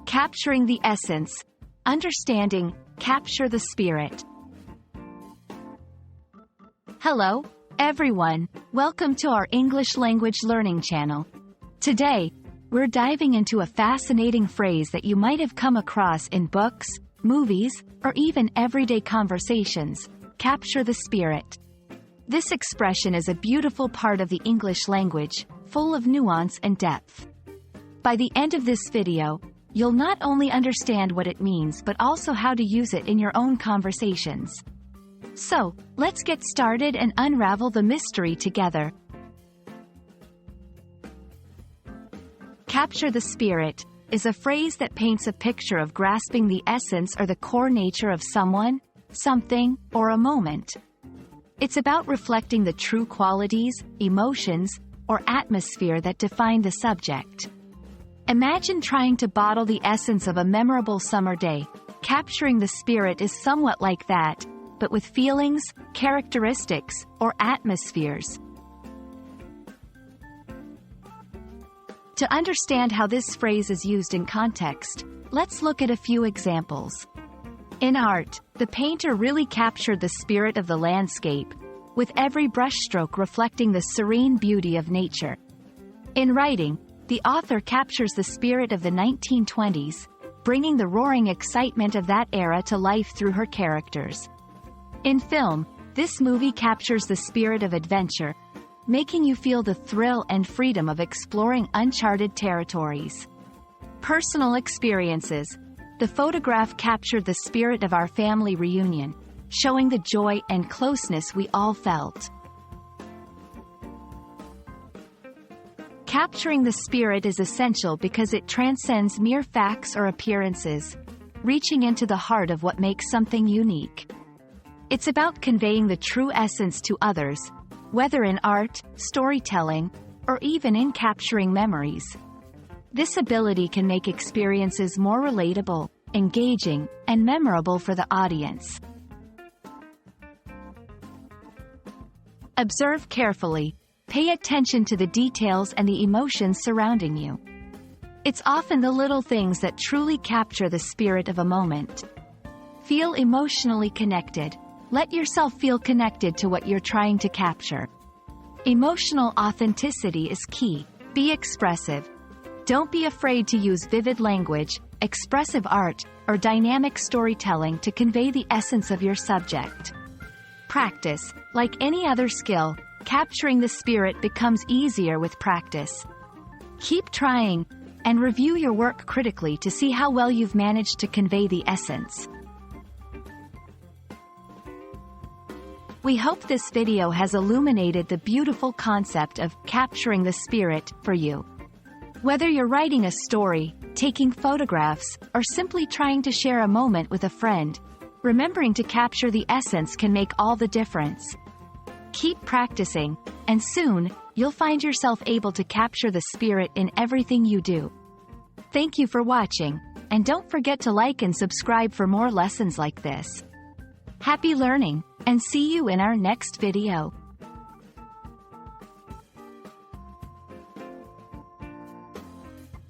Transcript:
Capturing the essence. Understanding, capture the spirit. Hello, everyone. Welcome to our English language learning channel. Today, we're diving into a fascinating phrase that you might have come across in books, movies, or even everyday conversations: capture the spirit. This expression is a beautiful part of the English language, full of nuance and depth. By the end of this video, you'll not only understand what it means but also how to use it in your own conversations. So, let's get started and unravel the mystery together. Capture the spirit is a phrase that paints a picture of grasping the essence or the core nature of someone, something, or a moment. It's about reflecting the true qualities, emotions, or atmosphere that define the subject. Imagine trying to bottle the essence of a memorable summer day. Capturing the spirit is somewhat like that, but with feelings, characteristics, or atmospheres. To understand how this phrase is used in context, let's look at a few examples. In art, the painter really captured the spirit of the landscape, with every brushstroke reflecting the serene beauty of nature. In writing, the author captures the spirit of the 1920s, bringing the roaring excitement of that era to life through her characters. In film, this movie captures the spirit of adventure, making you feel the thrill and freedom of exploring uncharted territories. Personal experiences. The photograph captured the spirit of our family reunion, showing the joy and closeness we all felt. Capturing the spirit is essential because it transcends mere facts or appearances, reaching into the heart of what makes something unique. It's about conveying the true essence to others, whether in art, storytelling, or even in capturing memories. This ability can make experiences more relatable, engaging, and memorable for the audience. Observe carefully. Pay attention to the details and the emotions surrounding you. It's often the little things that truly capture the spirit of a moment. Feel emotionally connected. Let yourself feel connected to what you're trying to capture. Emotional authenticity is key. Be expressive. Don't be afraid to use vivid language, expressive art, or dynamic storytelling to convey the essence of your subject. Practice. Like any other skill, capturing the spirit becomes easier with practice. Keep trying, and review your work critically to see how well you've managed to convey the essence. We hope this video has illuminated the beautiful concept of capturing the spirit for you. Whether you're writing a story, taking photographs, or simply trying to share a moment with a friend, remembering to capture the essence can make all the difference. Keep practicing, and soon, you'll find yourself able to capture the spirit in everything you do. Thank you for watching, and don't forget to like and subscribe for more lessons like this. Happy learning, and see you in our next video.